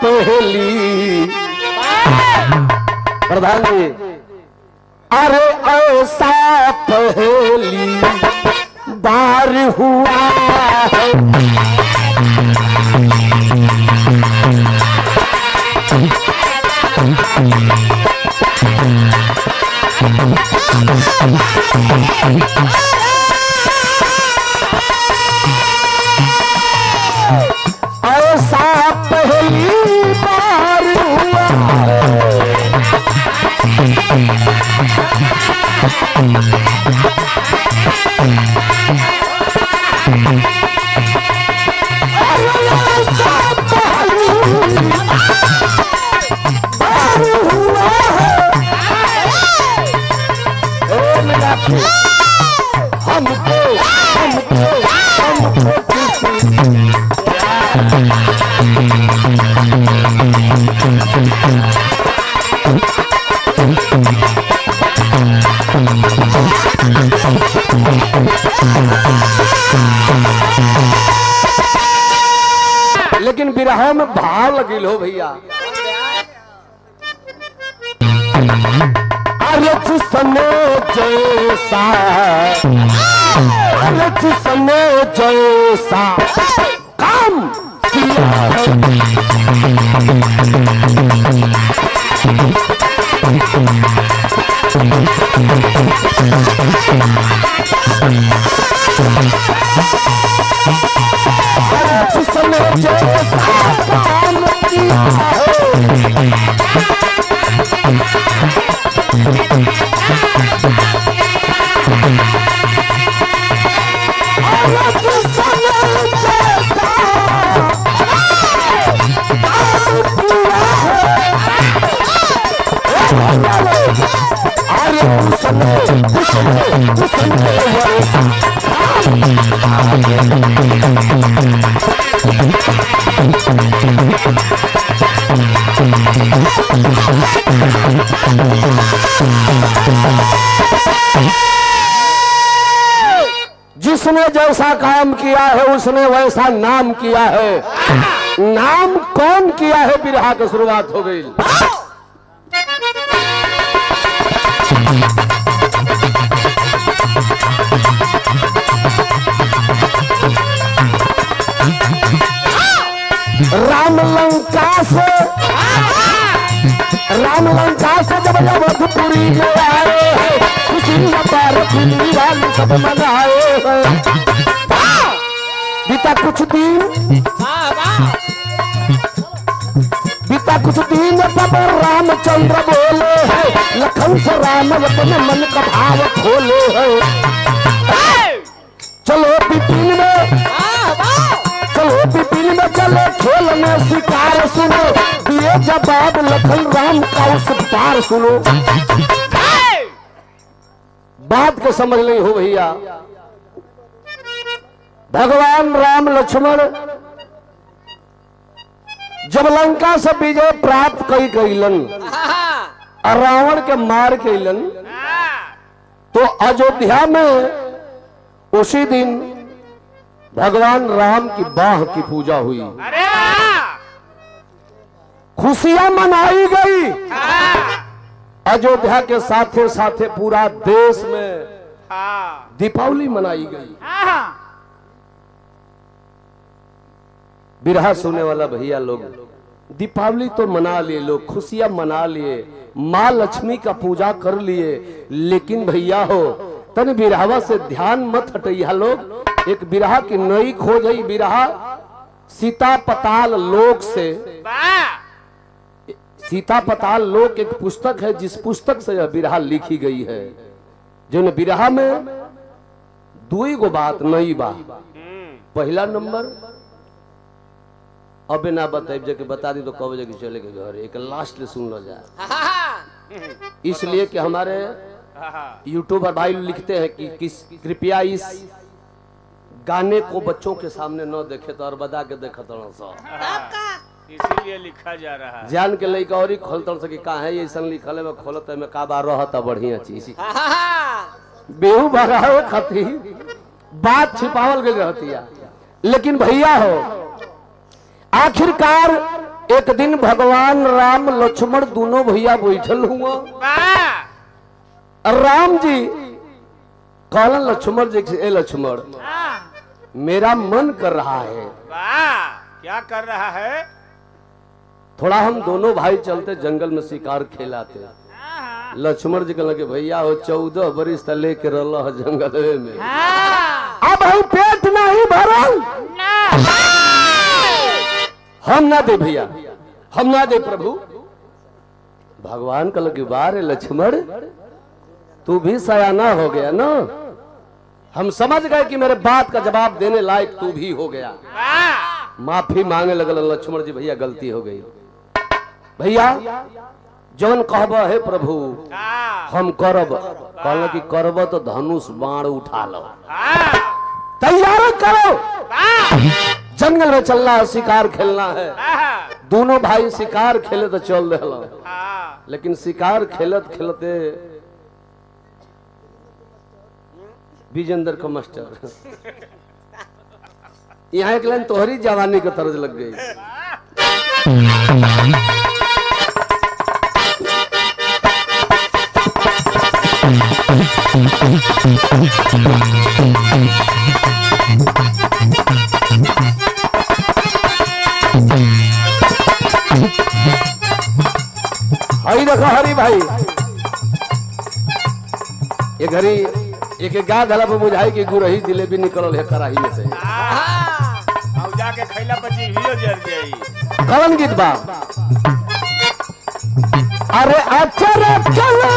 पहेली प्रधान जी, अरे ऐसा पहेली बार हुआ है ऐसा पहली बार हुआ हमको लेकिन बिरहा में भाव लगिल हो भैया। अरच सने जैसा अरच सने जैसा काम किया अरच सने जैसा काम किया जिसने जैसा काम किया है उसने वैसा नाम किया है। नाम कौन किया है बिरहा की शुरुआत हो गई। राम लंका से जब अवधपुरी में आए हैं, खुशी सब मनाए हैं। बीता कुछ दिन तब रामचंद्र बोले हैं, लखन से राम अपने मन का भाव खोले हैं। चलो पिपिन में चले खेलने शिकार सुनो, दिए जवाब लखन राम का उस पार सुनो। बात को समझ नहीं हो भैया। भगवान राम लक्ष्मण जब लंका से विजय प्राप्त कैलन और रावण के मार कैलन, तो अयोध्या में उसी दिन भगवान राम की बाह की पूजा हुई, खुशियां मनाई गई। अयोध्या के साथे साथे पूरा देश में दीपावली मनाई गई। बिरहा सुनने वाला भैया लोग, दीपावली तो मना लिए लोग, खुशियां मना लिए, माँ लक्ष्मी का पूजा कर लिए, लेकिन भैया हो तन बिरहावा से ध्यान मत हटैया लोग। एक बिरहा की नई खोज है। बिरहा सीता पताल लोक से, सीता पताल लोक एक पुस्तक है, जिस पुस्तक से यह बिरहा लिखी गई है। जो बिरहा में दुई गो बात नई बा। पहला नंबर अबे ना बताइब जे बता दी तो कब बजे चले के घर, एक लास्ट ले सुन लो जाए। इसलिए कि हमारे यूट्यूबर भाई लिखते हैं कि कृपया इस गाने को बच्चों के सामने न देखे तो और बता के देखा तो इसीलिए लिखा जा रहा है। जान के लइका और ही खोलता सके का है ये सन लिखल में खोलत में का बार रहता बढ़िया चीज बेहू भगावे खातिर बात छिपावल गई रहती है। लेकिन भैया हो आखिरकार एक दिन भगवान राम लक्ष्मण दोनों भैया बैठल हुआ। राम जी कहलन लक्ष्मण जी से, ए लक्ष्मण मेरा मन कर रहा है। क्या कर रहा है? थोड़ा हम दोनों भाई चलते जंगल में शिकार खेलाते। लक्ष्मण जी कहला कि भैया हो 14 बरिस तक लेके रह जंगल में, अब हम पेट नहीं भरल, हम ना दे भैया, हम ना दे प्रभु। भगवान कहला कि बारे लक्ष्मण तू भी सयाना हो गया ना, हम समझ गए कि मेरे बात का जवाब देने लायक तू भी हो गया। माफी मांगे लगल लक्ष्मण जी, भैया गलती हो गई, भैया जौन कहब है प्रभु हम करब। कहल कि करब तो धनुष बाण उठा लो, तैयार करो, जंगल में चलना है, शिकार खेलना है। दोनों भाई शिकार खेले तो चल रहे, लेकिन शिकार खेलत खेलते विजेंद्र का मास्टर यहाँ एक लाइन तोहरी जवानी का तरज लग गई। हरी देखो हरी भाई, ये घड़ी एक गा धला पर बुझाई कि गुरही जिलेबी निकल है कराही में से। जाके खैला पची हीरो जर जाई। कौन गीत बा? अरे अच्छा रे चलो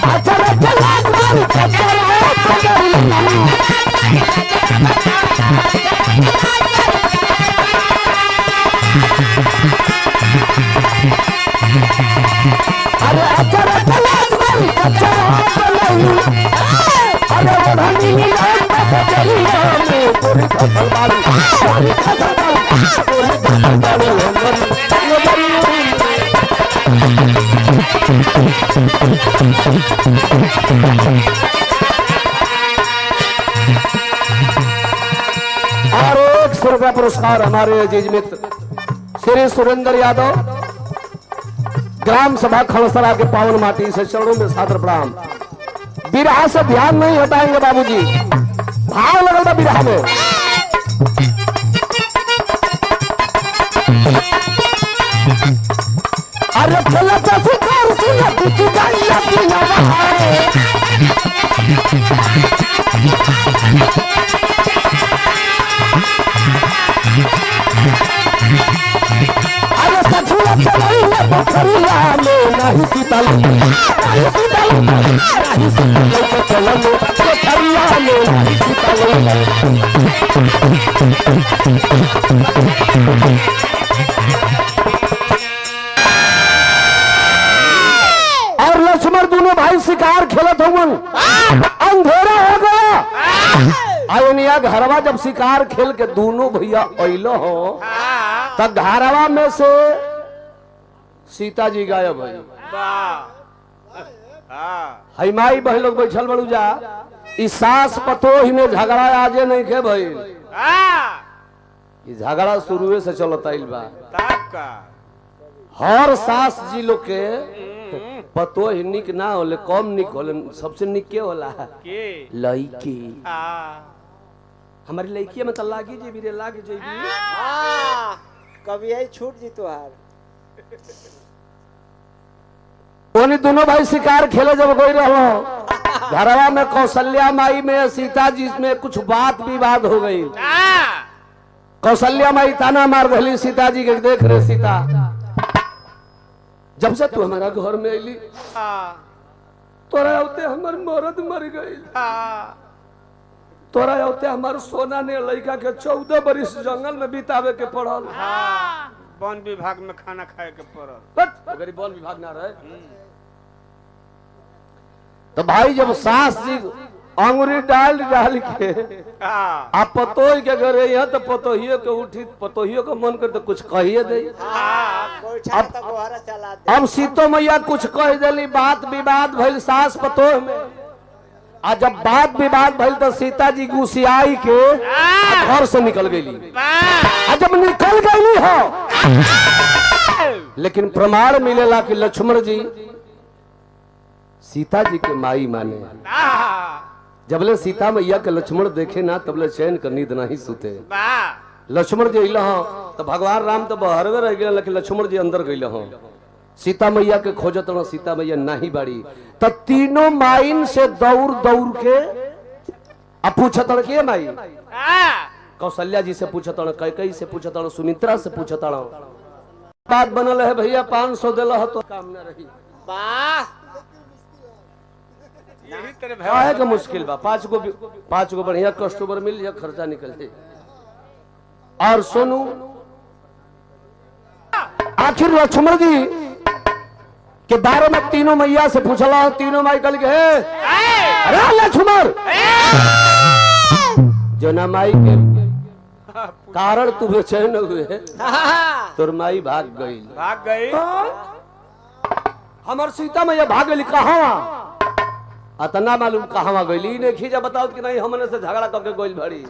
अच्छा रे और 100 रुपया पुरस्कार हमारे अजीज मित्र श्री सुरेंद्र यादव, ग्राम सभा खड़सरा के पावन माटी से चरणों में सादर प्रणाम। बिरहा से ध्यान नहीं हटाएंगे बाबूजी, भाव लगेगा बिरहा में। अरे चला तो शिकार सुना तू गाइया की नवाए, अरे सचुआ चलाई ना पोखरिया में नहीं सीतल, नहीं सीतल, नहीं सीतल चलो पोखरिया में नहीं सीतल। और लक्ष्मण दोनों भाई शिकार खेलत हुवन, अंधेरा हो गया। आयोनिया घरवा जब शिकार खेल के दोनों भैया अइलो हो तब घरवा में से सीता जी गायब है। हई माई बहन लोग बैठल बड़ू जा, इस सास पतोही में झगड़ा आजे नहीं के भइल, झगड़ा शुरुए से चलता बा। हर सास जी लोग के पतो ही निक ना होले, कम निक होले, सबसे निक के होला लड़की। हमारी लड़की में तो लागी जी बीरे लागी जी कभी आई छूट जी तुहार। उन्हीं दोनों भाई शिकार खेले जब गई रहो घरवा में कौशल्या माई में सीता जी में कुछ बात विवाद हो गई। कौशल्या माई ताना मार रही सीता जी के, देख रहे सीता जब से तू हमारा घर में अली तोरा होते हमार मरद मर गई, तोरा होते हमार सोना ने लड़का के 14 बरिस जंगल में बितावे के पड़ल। वन विभाग में खाना खाए के पड़ल, गरीब वन विभाग ना रहे। तो भाई जब सास जी अंगुरी डाल डाल के आप पतोही के घर यहाँ तो पतोहियो के उठी, पतोहियो का मन कर तो कुछ कहिए दे। अब सीतो मैया कुछ कह दिली, बात विवाद भइल सास पतोह में। आज जब बात विवाद भइल तो सीता जी गुस्सियाई के घर से निकल गई। आज जब निकल गई हो लेकिन प्रमाण मिलेला कि लक्ष्मण जी सीता जी के माई माने। जबले सीता मैया के लक्ष्मण देखे ना तबले चैन कर नींद नहीं सुते। लक्ष्मण जी अल तो भगवान राम तो बहरवे रह गए लेकिन लक्ष्मण जी अंदर गए हो। सीता मैया के खोजत रहो, सीता मैया नहीं बाड़ी तो तीनों माइन से दौड़ दौड़ के अब पूछत के माई कौशल्या जी से पूछत, कैकई से पूछत, सुमित्रा से पूछत। बात बनल है भैया 500 दिल तो काम न रही। का मुश्किल बा, 5 गो बढ़िया कस्टमर मिल जाए, खर्चा निकल जाए। और सोनू आखिर लक्ष्मण जी के बारे में तीनों मैया से पूछला, तीनों माई कल के अरे लक्ष्मण जो ना माई के कारण तू बेचैन हुए तोर माई भाग गई। हमार सीता मैया भाग गई कहाँ अतना मालूम कहाँ गई नहीं खींचा बताओ कि नहीं हमने से झगड़ा करके गोइल भरी।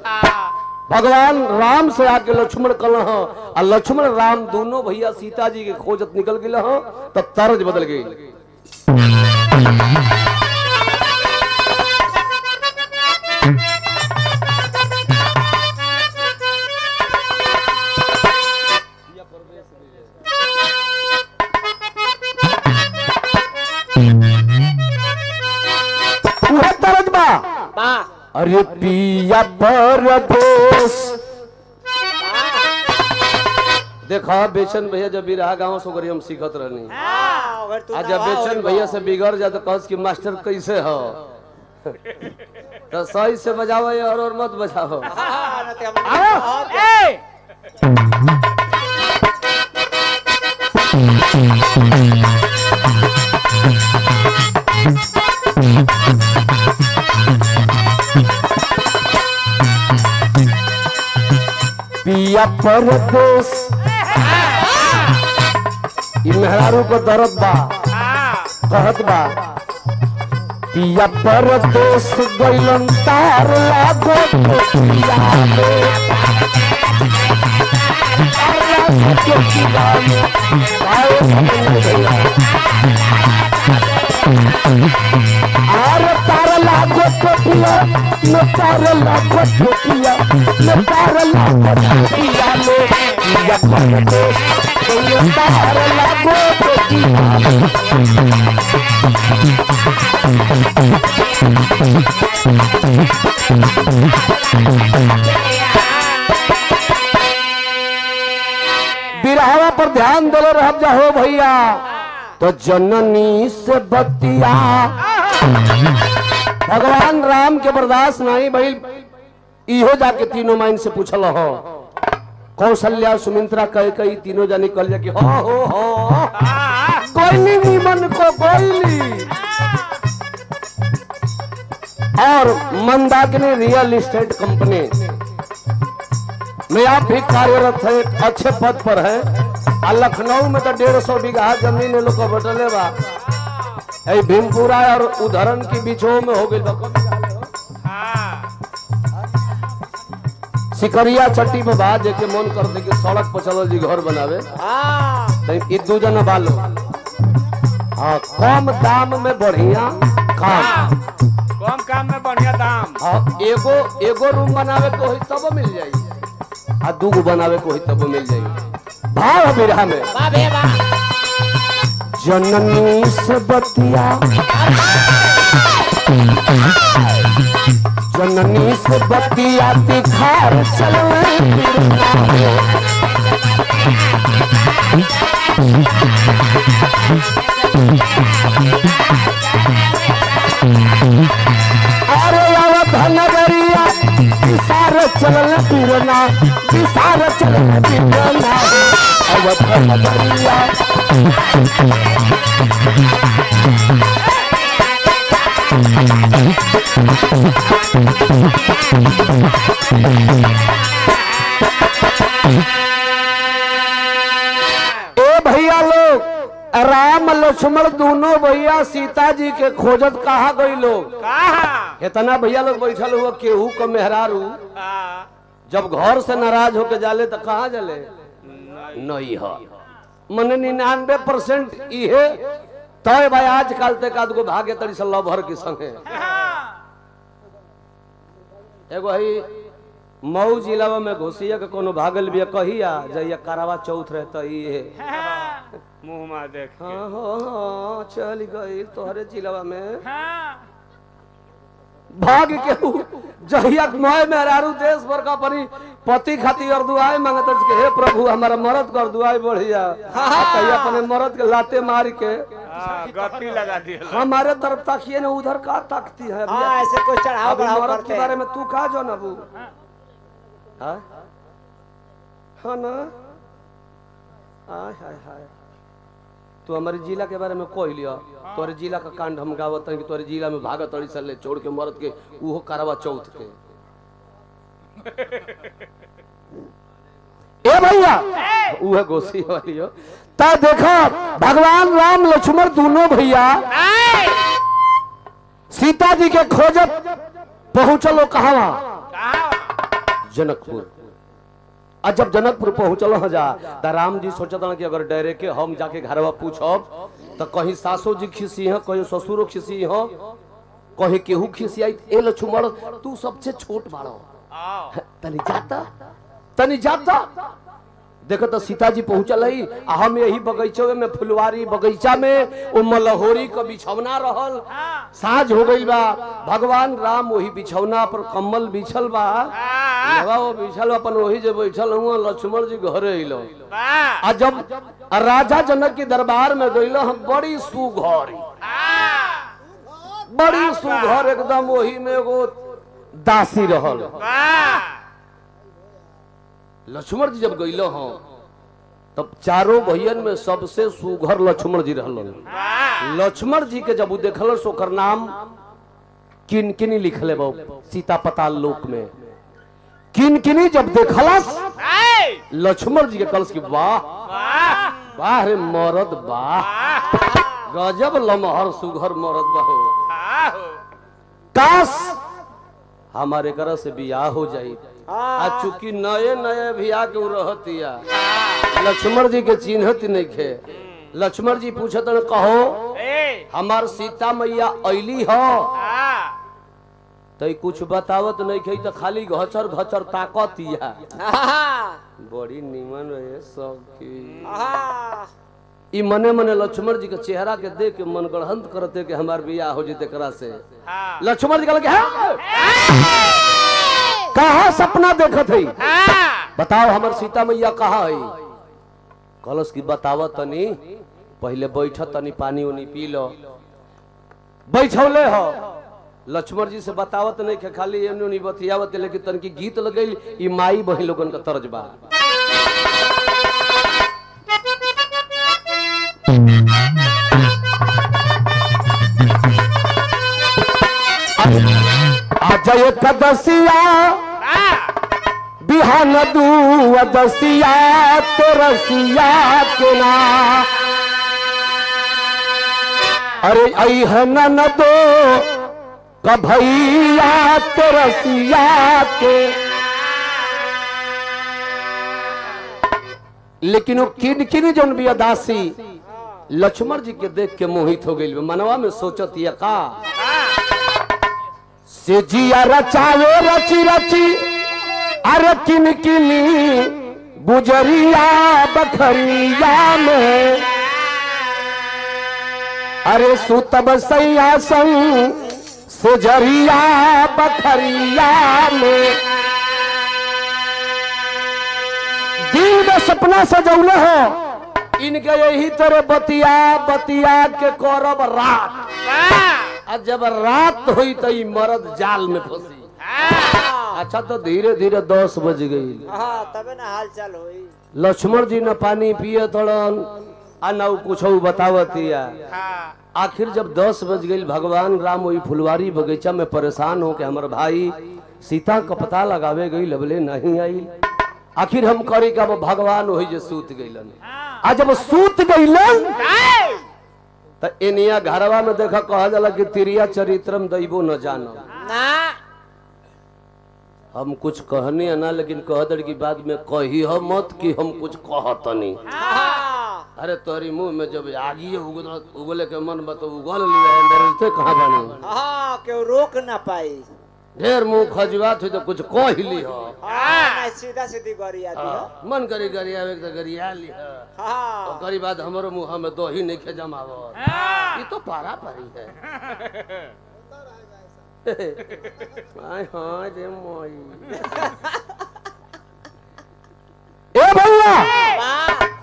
भगवान राम से आके लक्ष्मण कल और लक्ष्मण राम दोनों भैया सीता जी के खोजत निकल गए हो तब तर्ज बदल गई। तर्ज बा अरे पिया परदेश देखा बेचन भैया जब भी रहा गाँव से हम सीखत रहनी। आज जब बेचन भैया से बिगड़ जाए तो कह कि मास्टर कैसे हो तो सही से बजाओ और मत बजाओ। पिया परदेश मेहरारू को दर्द बा कहत बा पिया परदेश गइलन तार लागो पिया आर तार लागो पिया न तार लागो पिया न तार लागो पिया ले पिया परदेश गइलन तार लागो बिरहवा पर ध्यान दे रह जाओ भैया तो जननी से बतिया भगवान राम के बर्दाश्त नहीं भइल। इहो जाके तीनों माइन से पूछल हो कौशल्या सुमित्रा कैकई तीनों जानी कल जा कि हो कोयली नीमन को कोयली और मंदाकिनी रियल एस्टेट कंपनी में आप भी कार्यरत है, अच्छे पद पर है। और लखनऊ में तो 150 बीघा जमीन लोग को बटले बा। भीमपुरा और उधरण की बीचों में हो गई सिकरिया चट्टी में बात जेके मन करते कि सड़क पर चलो जी घर बनावे दू जना बालो। हाँ कम दाम में बढ़िया काम, कम काम में बढ़िया दाम। हाँ एगो रूम बनावे को ही तब मिल जाई आ 2 गो बनावे को ही तब मिल जाई। भाव बिरहा में जननी से बतिया जननी से बतिया दिखार अरे धनगरिया विसार चलल पीरना विसार चलल पीरना अब धनगरिया ए भैया लोग राम लक्ष्मण दोनों भैया सीता जी के खोजत कहा गई लोग। कहाँ? इतना भैया लोग बैठल हुआ केहू का मेहरारू जब घर से नाराज होके जाले तो कहाँ जाले? नहीं है मने 99% इहे तय भाई आजकल तक आदगो भागे तड़ी से लभर के संगे। एगो ही मऊ जिला में घुसिया के कोनो भागल भी कहिया जइया करावा चौथ रहता ये मुंह में देख के। हाँ चल गई तोहरे जिला में भाग के जहिया मोय मेहरारू देश भर का परी पति खातिर और दुआई मांगत के हे प्रभु हमारा मरद कर दुआई बढ़िया कहिया अपने मरद के लाते मार के गति लगा दिया। हमारे तरफ ताकिए ना उधर का ताकती है ऐसे कोई चढ़ाव बढ़ाव मरद करते के बारे में तू कहा जो ना बू हाँ ना हाय हाय तू हमारे जिला के बारे में कह लिया तोरे जिला का कांड हम गावत हैं कि तोरे जिला में भागत तड़ी से ले छोड़ के मरद के उहो करवा चौथ के ए भैया उहे गोसी वाली हो ता देखो भगवान राम लक्ष्मण दोनों भैया सीता जी के खोजत पहुंचलो कहां? जनकपुर। और जब जनकपुर पहुंचलो ह जा त राम जी सोचत कि अगर डरे के हम जाके घरवा पूछब तो कहीं सासो जी खिसी है कहीं ससुरो खिसी है कहीं केहू खिसी आई। ए लक्ष्मण तू सबसे छोट बाड़ो तनी जाता देखो तो सीता जी पहुंचल है हम यही बगीचे में फुलवारी बगीचा में वो मलहोरी का बिछौना रहल साँझ हो गई बा भगवान राम वही बिछौना पर कम्बल बिछल बा वो बिछल अपन वही जो बैठल हुआ लक्ष्मण जी घरे अलो आ जब राजा जनक के दरबार में गइल हम बड़ी सुघर एकदम वही में एगो दासी रहल। लक्ष्मण जी जब गइल हो तब चारों भैयन में सबसे सुघर लक्ष्मण जी रहल। लक्ष्मण जी के जब वो देखल ओकर नाम किनकिनी लिखले बा सीता पताल लोक में। किनकिनी जब देखलस लक्ष्मण जी के कलस की वाह वाह रे मरद वाह गजब लमहर सुघर मरद बा हो काश हमारे घर से बियाह हो जाई। आ चूंकि नए बियाह के रहतिया लक्ष्मण जी के चिन्हत नहीं खे। लक्ष्मण जी पूछत कहो हमार सीता मैया अली हो तो कुछ बतावत नहीं खे तो खाली घचर घचर ताकतिया बड़ी निमन रहे सबकी। ई मने मने लक्ष्मण जी के चेहरा के देख के मन गढ़ंत करते कि हमार बियाह हो जते करा से। लक्ष्मण जी कहल कहा सपना देखत है बताओ हमार सीता मैया कहा है? कलश की बताव तनी पहले बैठ तनी पानी उनी पी लो। बैठौले हो लक्ष्मण जी से बतावत नहीं के खाली एनु नहीं बतियावत लेकिन तन की गीत लगई ई माई बहिन लोगन का तर्ज बा। आज एकदसिया बिहान दूदसिया तेरसिया के ना अरे अहन न दो कभैया तेरसिया के। लेकिन वो किन जौन भी दासी लक्ष्मण जी के देख के मोहित हो गई मनवा में सोचत ये का से जिया रचावे रची रची अरे किनकिनी गुजरिया बखरिया में अरे सुतब सैया संग से जरिया बखरिया में। दिल में सपना सजौले हो इनके यही तरह बतिया बतिया के करब रात और जब रात हुई तो मर्द जाल में फंसी। अच्छा तो धीरे धीरे 10 बज गई तबे ना हाल चाल होई। लक्ष्मण जी न पानी पिए थोड़न आ न कुछ बतावतिया। आखिर जब 10 बज गई भगवान राम वही फुलवारी बगीचा में परेशान हो के हमारे भाई सीता का पता लगावे गई लबले नहीं आई। आखिर हम करी का भगवान वही जो सूत गईलन। आ जब सूत गईलन तो इनिया घरवा में देखा कहा जाला कि तिरिया चरित्रम दैबो न जानो। ना हम कुछ कहनी है ना, लेकिन कह दर की बात में कही हो मत कि हम कुछ कहतनी। हाँ अरे तोरी मुंह में जब आगिए उगले के मन बतो उगल लिया अंदर कहाँ बनी। हाँ क्यों रोक ना पाई। ढेर मुंह खजवात हुई तो कुछ कह ली हो। हाँ सीधा सीधी गरिया दी हो। मन करी गरिया एक तो गरिया ली है। हाँ और करी बात हमारे मुंह में दो ही नहीं खे जमावो। ये तो पारा परी है। हाय हाय रे मोई। ए भैया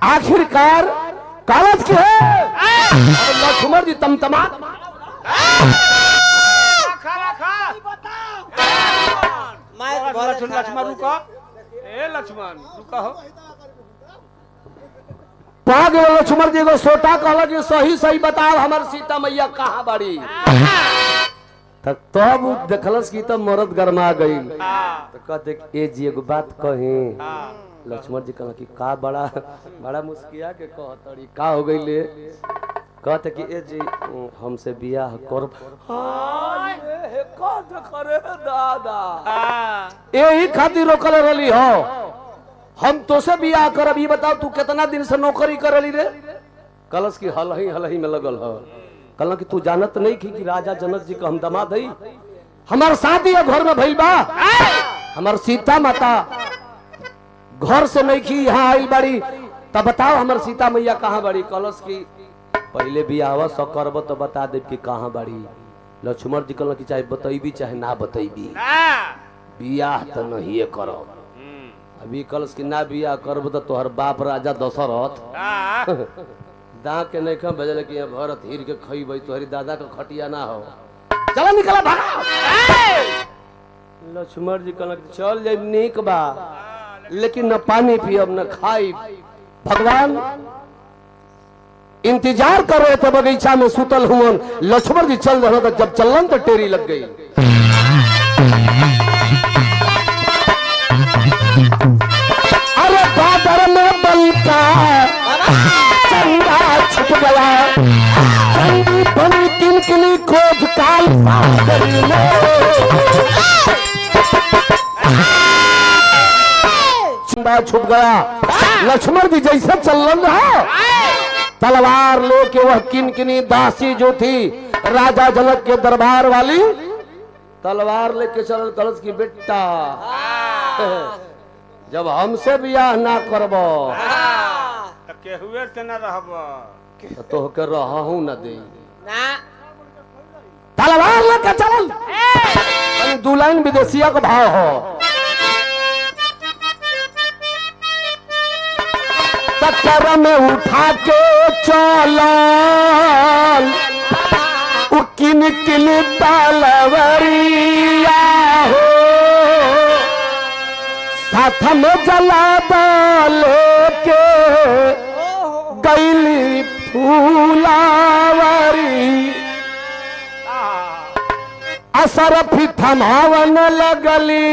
आखिरकार कागज की है लक्ष्मण जी तमतमा लक्ष्मण रुको। ए लक्ष्मण रुको हो। पाग लक्ष्मण जी को सोटा कहला कि सही सही बताओ हमार सीता मैया कहाँ बाड़ी। तब देखलस की तब मरद गरमा गई। तो कहते ए जी एगो बात कही। लक्ष्मण जी कहला कि का बड़ा बड़ा मुस्किया के कहतड़ी का हो गई ले। कहते कि ए जी हमसे बियाह कर। दादा यही खातिर रोकल रही हो हम तो से बियाह करब। ये बताओ तू कितना दिन से नौकरी करली रे। कलश की हलही में लगल हो। कहला कि तू जानत नहीं कि राजा जनक जी का हम दामाद हई। हमार शादी घर में भइल बा। हमार सीता माता घर से नहीं की यहाँ आई बड़ी। तब बताओ हमार सीता मैया कहाँ बड़ी। कलश की पहले बियाह सो करब तो बता दे कि कहाँ बड़ी। लक्ष्मण जी कहला कि चाहे बतैबी चाहे ना बतैबी बियाह तो नहीं करो। अभी कलश की ना बियाह करब तो तोहर बाप राजा दशरथ दाँ के नहीं खम भेजल कि भरत हीर के खइबै तोहरी दादा का खटिया ना हो। चला निकला भागा। लक्ष्मण जी कहला चल जाए नीक बा लेकिन न पानी पियब न खाई। भगवान इंतजार कर रहे थे बगीचा में सुतल हुआ। लक्ष्मण जी चल रहे थे जब चलन तो टेरी लग गई। अरे बादर में बलका चंदा छुप गया। चंदी बनी किनकिनी खोज काल सागरी में। चंदा छुप गया। लक्ष्मण जी जैसे चलन रहा तलवार लेके वह किनकिनी दासी जो थी राजा जनक के दरबार वाली तलवार लेके चल। कलश की बेटा जब हमसे बियाह ना करबो तो केहुए से न रहबो तो के रहा हूं न दे। ना तलवार लेके चल। दू लाइन विदेशिया का भाव हो। टक्कर में उठा के चला किन किन तलवरिया हो। साथ में जला लेके गैली फूलावरी। असर भी थमावन लगली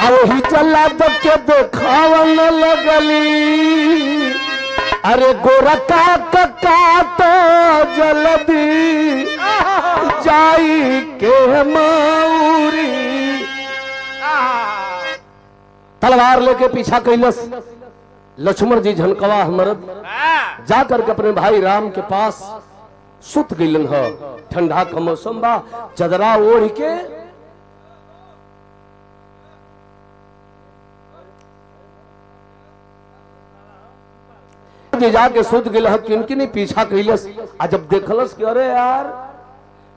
वही जला के देखावन लगली। अरे गोरका कका तो जल्दी जाई के मौरी। तलवार लेके पीछा कैलस। लक्ष्मण जी झनकवा मरद जाकर के अपने भाई राम के पास सुत गइलन ह। ठंडा का मौसम बा चदरा ओढ़ के जाके सुत गए। किनकिनी पीछा कैलस। जब देखलस कि अरे यार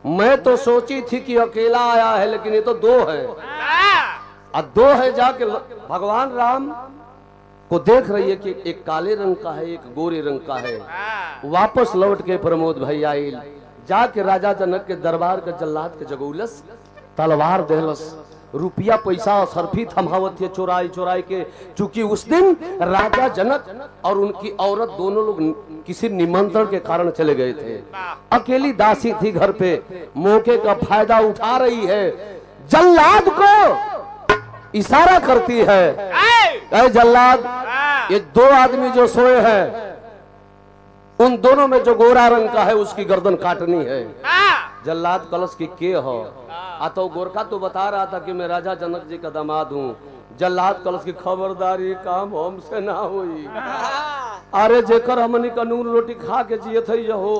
मैं तो सोची थी कि अकेला आया है लेकिन ये तो दो है। दो है जाके भगवान राम को देख रही है कि एक काले रंग का है एक गोरे रंग का है। वापस लौट के प्रमोद भाई आइल जाके राजा जनक के दरबार के जल्लाद के जगौलस। तलवार देहलस। रुपया पैसा और सरफी थमावत थे चोराई चोराई के। चूंकि उस दिन राजा जनक और उनकी औरत दोनों लोग किसी निमंत्रण के कारण चले गए थे। अकेली दासी थी घर पे। मौके का फायदा उठा रही है। जल्लाद को इशारा करती है अरे जल्लाद ये दो आदमी जो सोए हैं उन दोनों में जो गोरा रंग का है उसकी गर्दन काटनी है। जल्लाद कलश की के हो आ तो गोरखा तो बता रहा था कि मैं राजा जनक जी का दामाद हूँ। जल्लाद कलश की खबरदारी काम हमसे ना हुई। अरे जेकर हमनी का नून रोटी खा के जिए थे हो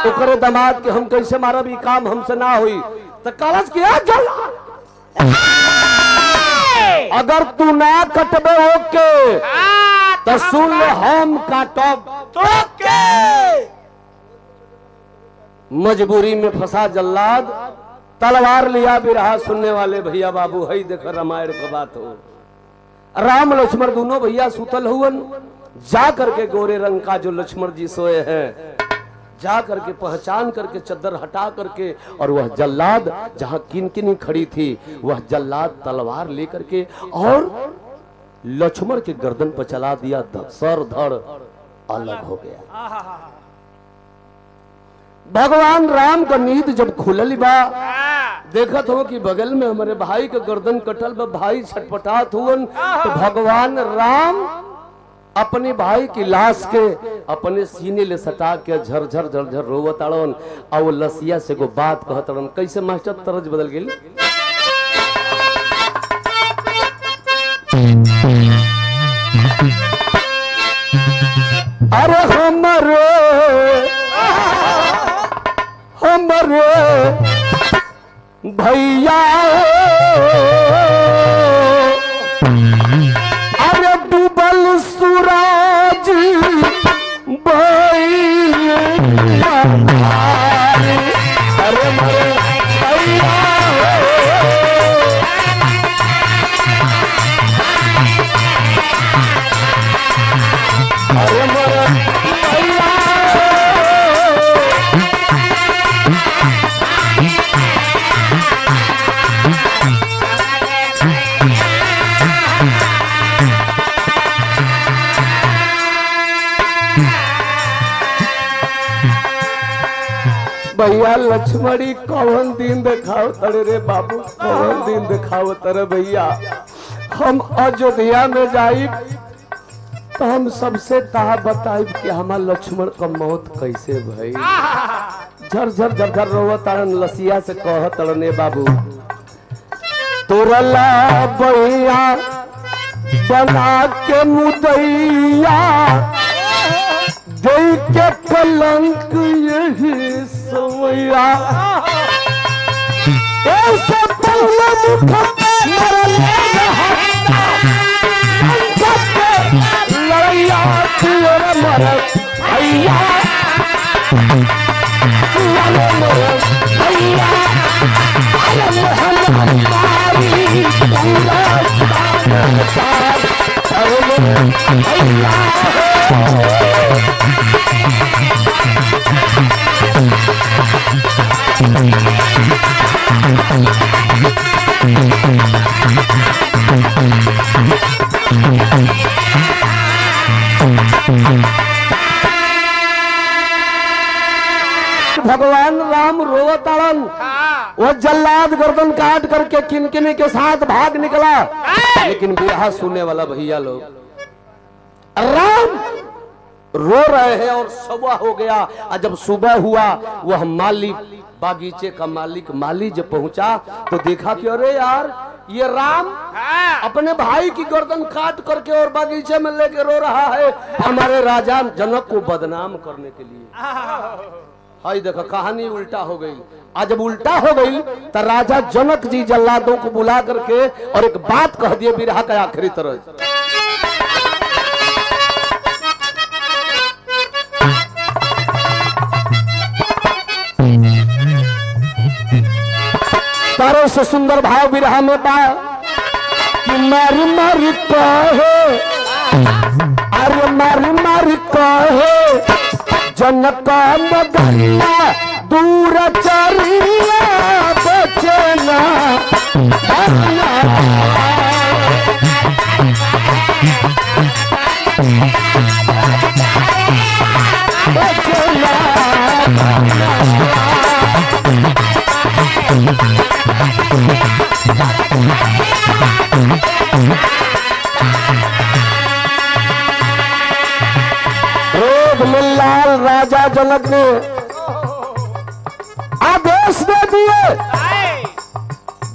ओकरे दामाद के हम कैसे मारब, ई काम हमसे ना हुई। तो कलश किया जल्लाद अगर तू ना कटबे ओके तो सुन ले हम काटब मजबूरी में फंसा जल्लाद तलवार लिया बिरहा। सुनने वाले भैया बाबू है देखो रामायण का बात हो। राम लक्ष्मण दोनों भैया सुतल हुवन। जा करके गोरे रंग का जो लक्ष्मण जी सोए हैं जा करके पहचान करके चद्दर हटा करके और वह जल्लाद जहां किनकिनी खड़ी थी वह जल्लाद तलवार लेकर के और लक्ष्मण के गर्दन पर चला दिया। सर धड़ अलग हो गया। भगवान राम का नींद जब खुलल बा देखत हो कि बगल में हमारे भाई के गर्दन कटल बा, भाई छटपटात हुवन। तो भगवान राम अपने भाई की लाश के अपने सीने ले सटा के झरझर झरझर रोवताड़न और वो लसिया से को बात कहतड़न। कैसे मास्टर तरज बदल गेल। अरे हमरे भैया अरे डूबल सूरज अरे मरे भैया अरे मरे भैया भैया लक्ष्मणी कौन दिन दिखाओ तरे रे बाबू, कौन दिन दिखाओ तरे भैया। हम अयोध्या में जाई तो हम सबसे ता बताइब कि हमार लक्ष्मण का मौत कैसे भई। झरझर झरझर रोवतारन लसिया से कहतरने बाबू तोरला भैया बना के मुदैया दे के कलंक यही समया ऐसे पहले मुख लड़ैया तेरे मरे भैया भैया भगवान राम रोवताड़न। वो जल्लाद गर्दन काट करके किनकिनी के साथ भाग निकला। लेकिन बिरहा सुनने वाला भैया लोग राम रो रहे हैं और सुबह हो गया। और जब सुबह हुआ वह माली बागीचे का मालिक माली जब पहुंचा तो देखा कि अरे यार ये राम अपने भाई की गर्दन काट करके और बागीचे में लेके रो रहा है हमारे राजा जनक को बदनाम करने के लिए। हाय देखो कहानी उल्टा हो गई। आज जब उल्टा हो गई तो राजा जनक जी जल्लादों को बुला करके और एक बात कह दिए बिरहा का आखिरी तरह। तारों से सुंदर भाव बिरहा में बा कि मारी मारी कहे अरे मारी मारी कहे जनक मगरिया दूर चरिया बचना क्रोध में लाल राजा जनक ने आदेश दे दिए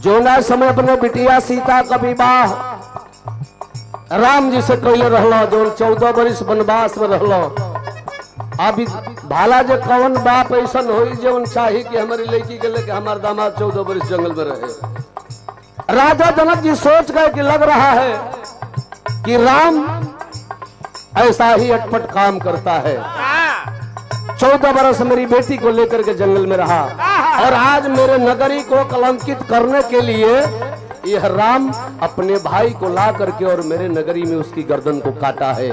जो ना समय अपने बिटिया सीता का विवाह राम जी से कैले रहलो, जो 14 वर्ष वनवास में रहलो। अभी भाला जे कौन बाप ऐसा होई जो चाही कि हमारी लड़की के लेके हमारे दामाद 14 वर्ष जंगल में रहे। राजा जनक जी सोच गए कि लग रहा है कि राम ऐसा ही अटपट काम करता है। 14 बरस मेरी बेटी को लेकर के जंगल में रहा और आज मेरे नगरी को कलंकित करने के लिए यह राम अपने भाई को ला करके और मेरे नगरी में उसकी गर्दन को काटा है।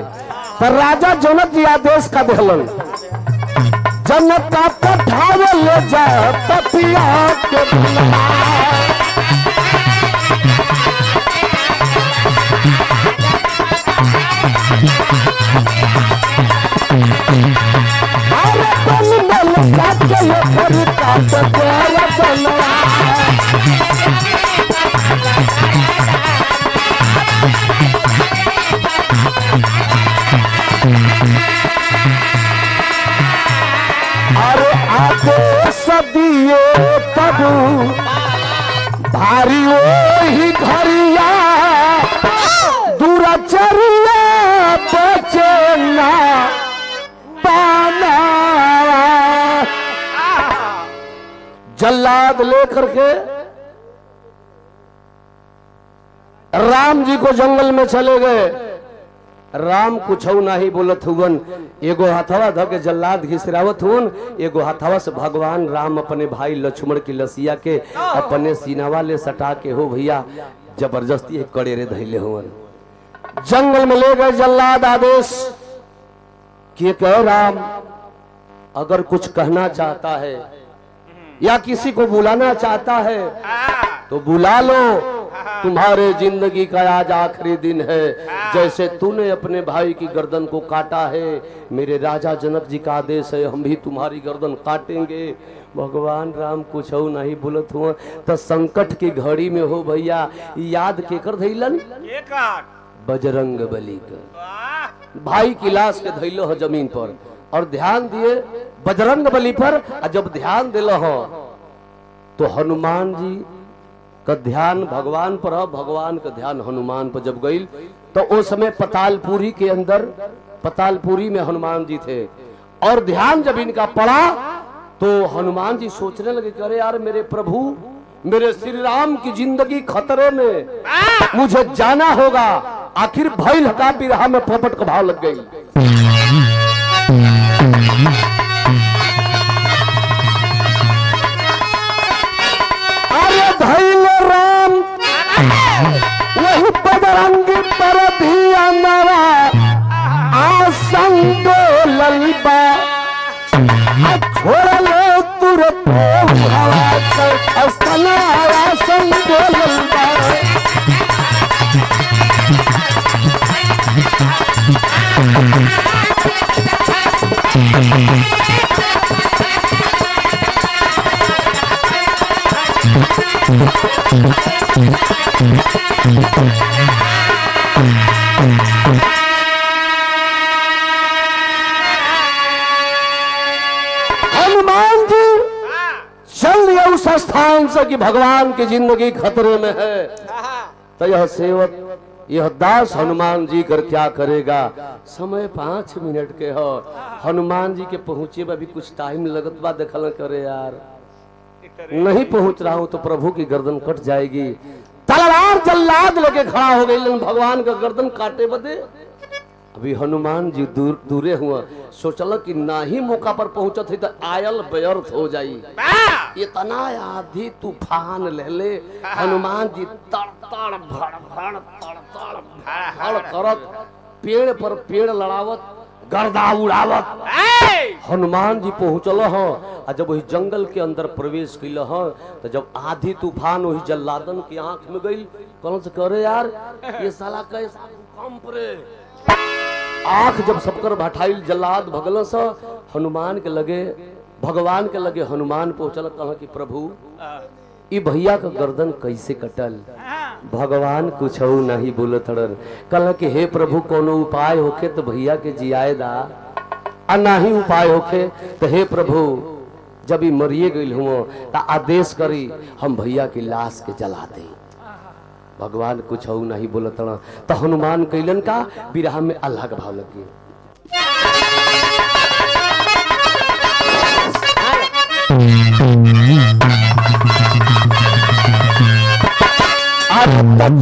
पर राजा जनक जी आदेश का देहलन, जनक का पठावे ले जा पतिया के अरे आगे सदियो तब भारी वही घरिया दुराचरिया बचना पाना। जल्लाद लेकर के राम जी को जंगल में चले गए। राम कुछ नहीं बोलत हुवन, एगो हथवा धो के जल्लाद घिसरावत हुवन, एगो हथवा से भगवान राम अपने भाई लक्ष्मण की लसिया के अपने सीनावा ले सटा के हो भैया जबरदस्ती कड़े रे धैले हुवन। जंगल में ले गए जल्लाद आदेश कि कह राम अगर कुछ कहना चाहता है या किसी को बुलाना चाहता है तो बुला लो, तुम्हारे जिंदगी का आज आखिरी दिन है। जैसे तूने अपने भाई की गर्दन को काटा है, मेरे राजा जनक जी का आदेश है हम भी तुम्हारी गर्दन काटेंगे। भगवान राम कुछ नहीं बोलत हुआ तो संकट की घड़ी में हो भैया याद केकर धैलन, बजरंग बली का भाई की लाश के धैलो हो जमीन पर और ध्यान दिए बजरंग बली पर। जब ध्यान दिल हो तो हनुमान जी का ध्यान भगवान पर हो, भगवान का ध्यान हनुमान पर जब गई तो उस समय पतालपुरी के अंदर, पतालपुरी में हनुमान जी थे और ध्यान जब इनका पड़ा तो हनुमान जी सोचने लगे करे यार मेरे प्रभु, मेरे श्री राम की जिंदगी खतरे में, मुझे जाना होगा। आखिर भइल हका बिरहा में पोपट का भाव लग गई। अरे धैल राम वही बजरंगी पर ध्यान आसन दो ललबा छोड़ लो तुरंत अस्तना आसन दो ललबा। हनुमान जी चल दिया उस स्थान से कि भगवान की जिंदगी खतरे में है। तो यह सेवक, यह दास हनुमान जी कर क्या करेगा। समय 5 मिनट के हो, हनुमान जी के पहुंचे में भी कुछ टाइम लगत बा। देखल करे यार नहीं पहुंच रहा हूं तो प्रभु की गर्दन कट जाएगी। तलवार जल्लाद लेके खड़ा हो गई भगवान का गर्दन काटे बदे। अभी हनुमान जी दूरे हुआ, सोचल कि ना ही मौका पर पहुंचत है तो आयल व्यर्थ हो जाई। इतना आधी तूफान ले हनुमान जी तड़ भड़ भड़ तड़ करत पेड़ पर पेड़ लड़ावत गर्दा उड़ावत हनुमान जी पहुंचल हो। जब वही जंगल के अंदर प्रवेश कैल हो तो जब आधी तूफान वही जल्लादन की आंख में गई, कौन से करे यार ये साला कैसा भूकंप रे। आंख जब सबकर भटाइल जल्लाद भगल से हनुमान के लगे, भगवान के लगे हनुमान पहुंचल, कहा कि प्रभु ये भैया का गर्दन कैसे कटल। भगवान कुछ नहीं बोलत हड़न, कल कि हे प्रभु कोनो उपाय होके तो भैया के जियाए दा। आ नाही उपाय होखे तो हे प्रभु जब ही मरिए गई हुआ तो आदेश करी हम भैया की लाश के जला दे। भगवान कुछ हो नहीं बोलत तो हनुमान कैलन का बिरहा में अल्लाह का भाव लगी।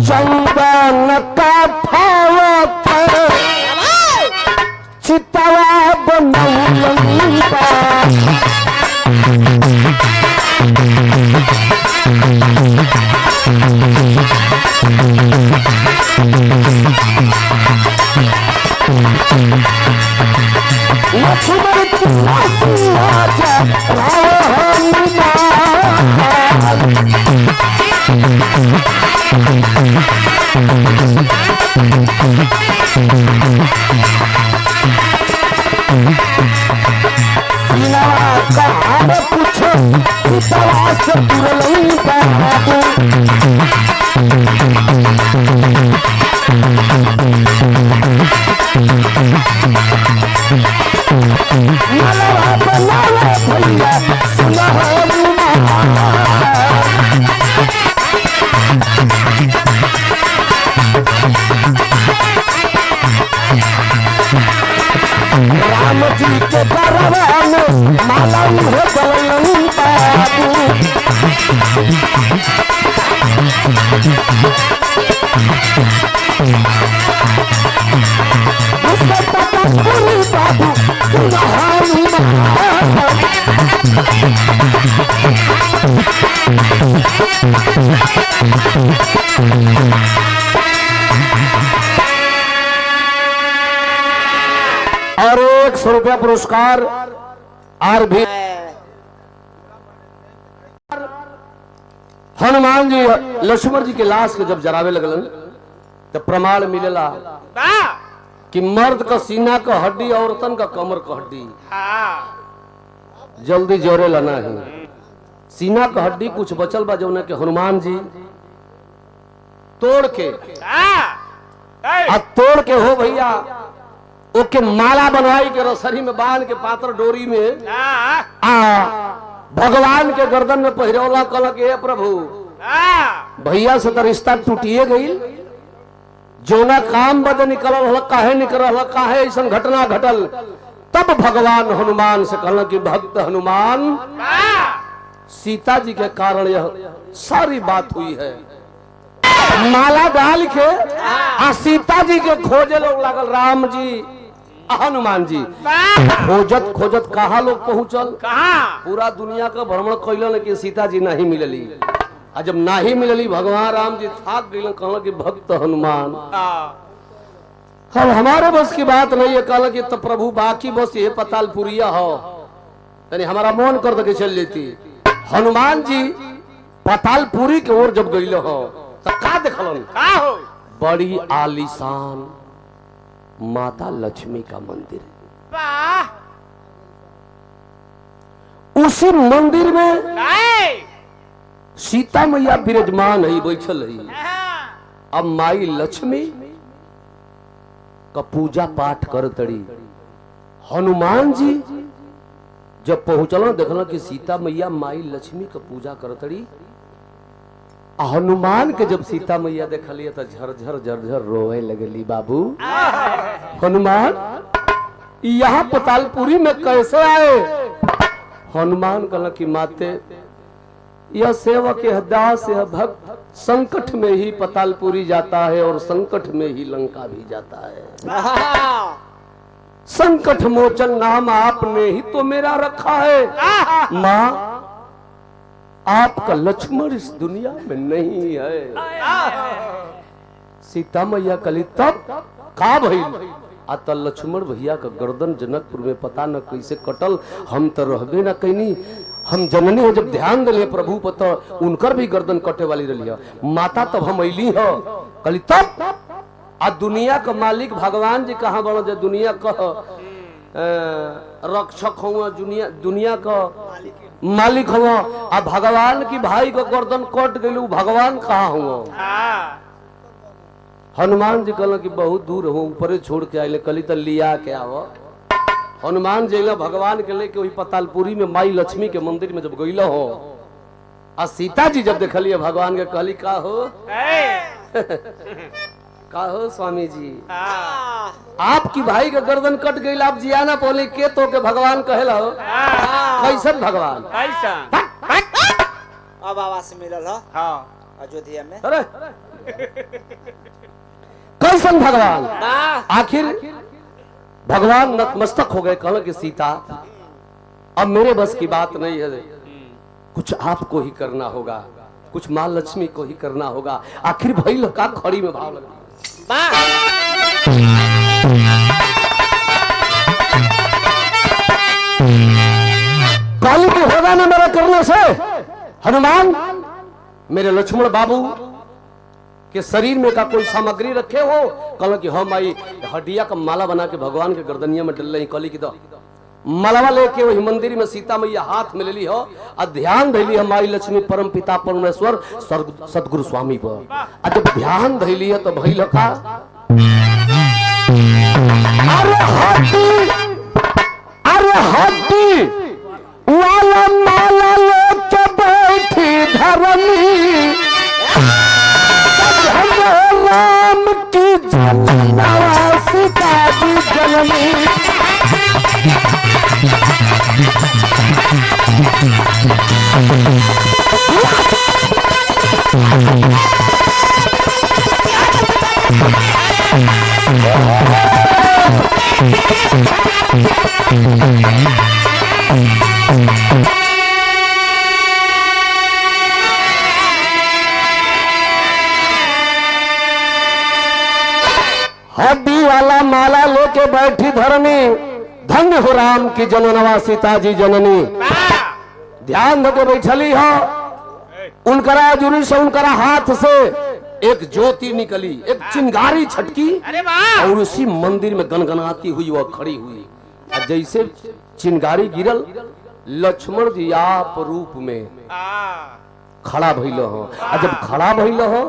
चंदन का फावत चितवा बनौलंका लक्ष्मण कुछ राम जी के बरवान माला हो गलन बाबू उसका पता पूरी बाबू और 100 रुपया पुरस्कार आर भी हनुमान जी लक्ष्मण जी के लाश के जब जरावे लगलन तो प्रमाण मिलेला कि मर्द का सीना का हड्डी औरतन का कमर का हड्डी जल्दी जोरे लाना है। सीना का हड्डी कुछ बचल बा जौना के हनुमान जी तोड़ के तोड़ के हो भैया ओके माला बनवाई के रसरी में बांध के पात्र डोरी में भगवान के गर्दन में पहिरौला कल के प्रभु भैया से तो रिश्ता टूटिए गई जोना काम बदे निकल काहे निकल काहे ऐसा घटना घटल। तब भगवान हनुमान से कहला कि भक्त हनुमान सीता जी के कारण यह सारी बात हुई है। माला डाल के सीता जी के खोजे लोग लागल राम जी हनुमान जी खोजत खोजत कहा लोग पहुंचल पूरा दुनिया का भ्रमण कैलन कि सीता जी नहीं मिलली। आ जब नहीं मिलली भगवान राम जी थाक गए कहला कि भक्त हनुमान हम हमारे बस की बात नहीं है। कहला कि तो प्रभु बाकी बस ये पतालपुरिया हो यानी हमारा मन कर के चल लेती। हनुमान जी पतालपुरी के ओर जब गई हो तो का देखलन बड़ी आलीशान माता लक्ष्मी का मंदिर। उसी मंदिर में सीता मैया विराजमान है बैठल है। अब माई लक्ष्मी का पूजा पाठ कर तड़ी। हनुमान जी जब पहुंचल देखल कि सीता मैया माई लक्ष्मी का पूजा कर तड़ी। हनुमान के जब सीता मैया देखलिए तो झरझर झरझर रोए लगली। बाबू हनुमान यहाँ पतालपुरी में कैसे आए? हनुमान कहला कि माते यह सेवक यह दास यह भक्त संकट में ही पतालपुरी जाता है और संकट में ही लंका भी जाता है। संकट मोचन नाम आपने ही तो मेरा रखा है। माँ आपका लक्ष्मण इस दुनिया में नहीं है। सीता मैया कली तब का भइल आता लक्ष्मण भैया का गर्दन जनकपुर में पता न कैसे कटल। हम तो रहबे न कैनी। हम जननी हो जब ध्यान दिले प्रभु पता उनकर भी गर्दन कटे वाली रही। माता तब हम अली हो कली तब आ दुनिया का मालिक भगवान जी कहाँ बनो जो दुनिया का रक्षक हुआ दुनिया का मालिक हुआ। आ भगवान की भाई का गर्दन कट गई भगवान कहाँ हुआ? हनुमान जी कहला कि बहुत दूर हो ऊपर छोड़ के आए कली तो लिया के आओ। हनुमान जैला भगवान के लेके वही पतालपुरी में माई लक्ष्मी के मंदिर में जब गईला हो आ सीता जी जब देखलिए भगवान के कहली का हो का हो स्वामी जी आपकी भाई के गर्दन कट गई आप जिया ना बोले के तो के भगवान कहेला हो कैसन भगवान अब आवाज मिलल हो हाँ अयोध्या में अरे कैसन भगवान आखिर भगवान नतमस्तक हो गए कहना कि सीता अब मेरे बस की बात नहीं है कुछ आपको ही करना होगा कुछ माँ लक्ष्मी को ही करना होगा आखिर भाई का खड़ी में भाव लगा काली की होगा ना मेरा करने से हनुमान मेरे लक्ष्मण बाबू के शरीर में का कोई सामग्री रखे हो कल कि हम आई हड्डिया का माला बना के भगवान के गर्दनिया में डल रही कली की दो मालावा लेके वही मंदिर में सीता मैया हाथ में ले ली हो और ध्यान धैली हमारी लक्ष्मी परम पिता परमेश्वर सदगुरु स्वामी पर जब ध्यान धैली है तो भइल का अरे हड्डी वाला माला लेके बैठी धरनी राम की जननी सीता जी जननी हड्डी वाला माला लेके बैठी धरनी धन्य हो राम की जननवा सीता जी जननी ध्यान देके बैठली हो उनकरा जुरी से उनकरा हाथ से एक ज्योति निकली एक चिंगारी छटकी और उसी मंदिर में गनगनाती हुई वह खड़ी हुई और जैसे चिंगारी गिरल लक्ष्मण जी आप रूप में खड़ा भइल हो और जब खड़ा भइल हो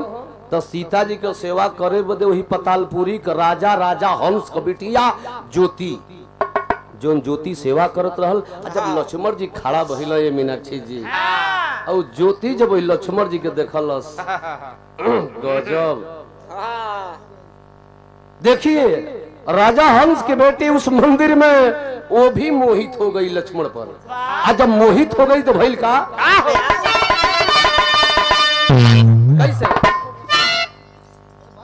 तो सीता जी के सेवा करे बदे वही पतालपुरी के राजा राजा हंस के बिटिया ज्योति जोन ज्योति सेवा करत रहल जब लक्ष्मण जी खड़ा भइल ये मीनाक्षी जी और ज्योति जब वही लक्ष्मण जी के देखलस गजब देखिए राजा हंस के बेटे उस मंदिर में वो भी मोहित हो गई लक्ष्मण पर आज जब मोहित हो गई तो भइल का कैसे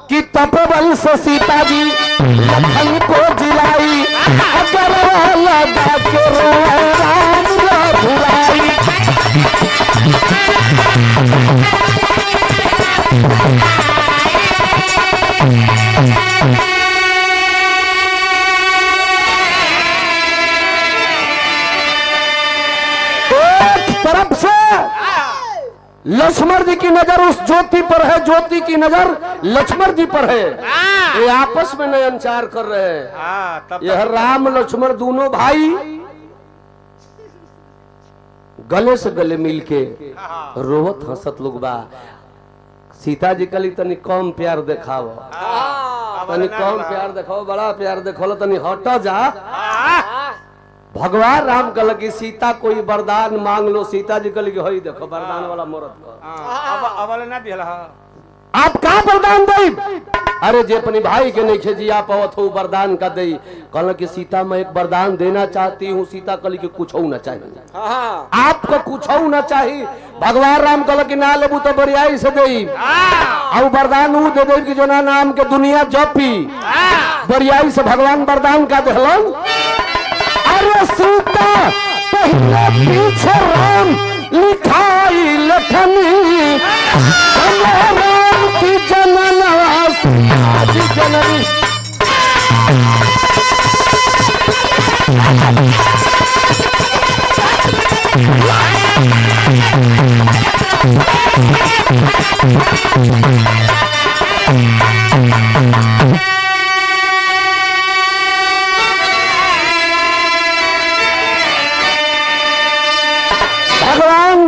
कि तपोबल से सीता जी लखन को जिलाई अगर लगा के राम रघुराई एक तरफ से लक्ष्मण जी की नजर उस ज्योति पर है ज्योति की नजर लक्ष्मण जी पर है ये आपस में नयनचार कर रहे हैं यह राम लक्ष्मण दोनों भाई गले से गले मिलके रोवत हंसत लोग बा सीता जी कली तनी कम प्यार देखाओ तनी कम प्यार देखाओ बड़ा प्यार देखो तनी हट जा भगवान राम कल की सीता कोई वरदान मांग लो सीता जी कल की हो देखो वरदान वाला मुहूर्त अब ना दिला आप का वरदान दे अरे जे अपनी भाई के नहीं खेजी आप आवत हो वरदान का दे कल की सीता मैं एक वरदान देना चाहती हूँ सीता कल की कुछ ना चाहिए आपको कुछ ना चाहिए भगवान राम कल की ना लेबू तो बरियाई से दे और वरदान वो दे दे कि जो ना नाम के दुनिया जपी बरियाई से भगवान वरदान का देहलन अरे सीता पहले पीछे राम लिखाई लखनी राम की जननवा सीता जी जननी भगवान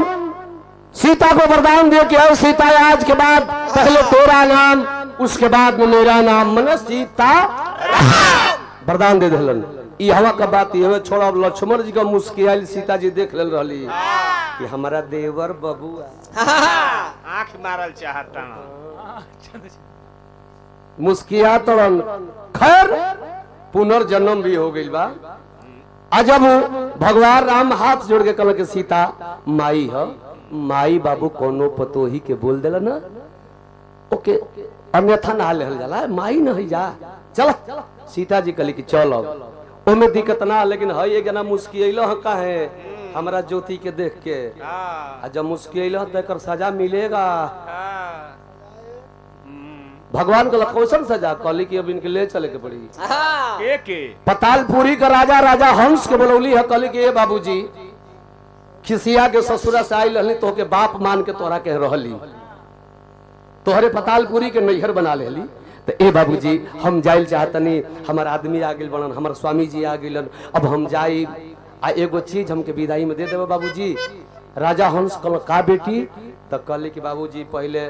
सीता को वरदान दिया कि अब सीता आज के बाद पहले तेरा नाम उसके बाद में मेरा नाम मने सीता वरदान दे दिलन ई हवा का बात ये छोड़ा। लक्ष्मण जी का मुस्कियाल सीता जी देख ले रही कि हमारा देवर बबुआ आंख मारल चाहता मुस्किया तड़न। खैर पुनर्जन्म भी हो गई बा। जब भगवान राम हाथ जोड़ के कहल के सीता माई है, माई बाबू कोनो पतोही के बोल दिला ना ओके अन्यथा ना लेहल जाला, माई न है जा चल। सीता जी कहली कि चल अब ओमे दिक्कत ना, लेकिन है ये जना मुस्किल का है हमारा ज्योति के देख के। जब मुस्किल तो एकर सजा मिलेगा। भगवान को कौशल सजा कहली कि अब इनके ले चले के पड़ी। पतालपुरी का राजा राजा हंस के बोलौली है, कहली कि ए बाबूजी खिसिया के ससुरा से आई रहली तो के बाप मान के तोहरा के रहली, तोहरे पतालपुरी के नैहर बना लेली। तो ए बाबूजी हम जाइल चाहतनी, हमार आदमी आ गेल बनन, हमार स्वामी जी आ गेलन, अब हम जाई आ एगो चीज हमके विदाई में दे देबे बाबूजी। राजा हंस कहल का बेटी? तो कहली कि बाबूजी पहले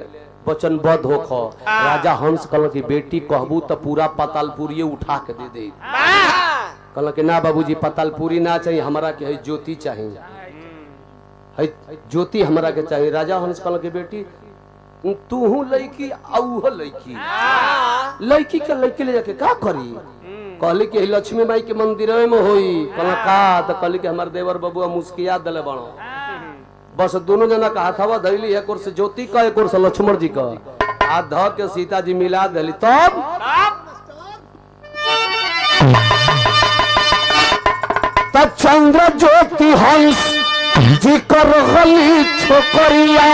वचनबद्ध होख। राजा हंस कहल कि बेटी कहबू तो पूरा पतालपुरी उठा के दे दे। कहल कि ना बाबूजी पतालपुरी ना चाहिए, हमरा के है ज्योति चाहिए, है ज्योति हमरा के चाहिए। राजा हंस कहल कि बेटी तू हूँ लड़की आऊ लड़की, लड़की के लड़की ले जाके का करी? कहली कि लक्ष्मी माई के मंदिर में होई। कहला का? तो कहली कि हमार देवर बबुआ मुस्किया दले बनो। बस दोनों जना का हाथवा धैली, एक ओर से ज्योति का एक ओर से लक्ष्मण जी का, हाथ ध के सीता जी मिला दिली। तब चंद्र ज्योति हंस जी कर गली छोकरिया,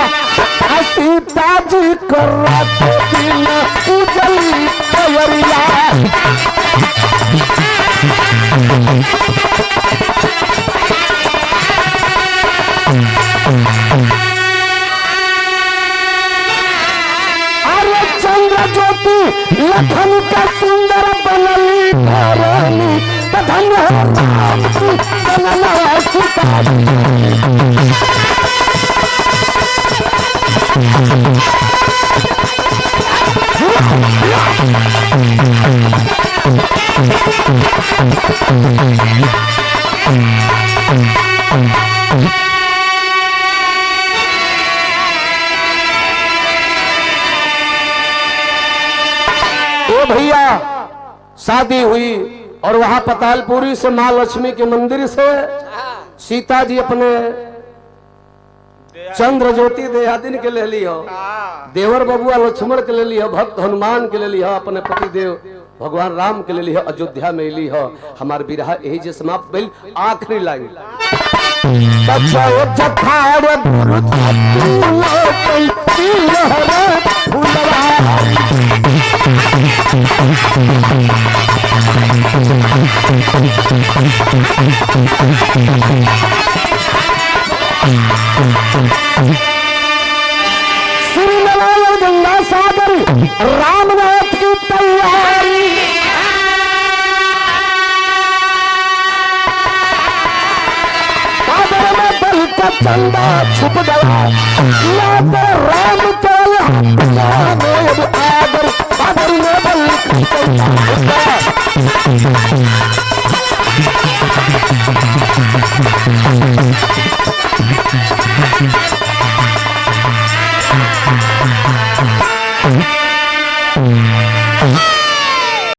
सीता जी कर रात दिन उजली खयरिया। अरे चंद्र ज्योति लखन का सुंदर बनली धरनी, धन्य राम बनला सीता ओ भैया शादी हुई और वहां पतालपुरी से माँ लक्ष्मी के मंदिर से सीता जी अपने चंद्र ज्योति देहादिन के ले ली हो, देवर बबुआ लक्ष्मण के ले ली हो, भक्त हनुमान के ले ली हो, अपने पति देव भगवान राम के ले ली हो, अयोध्या में ली हो। हमार विरह यही जे समाप्त भइल। आखिरी लाइन गंगा सागर रामनाथ की तैयारी, सागर में बल का चंदा छुप गया, राम चल आगर सागर में बल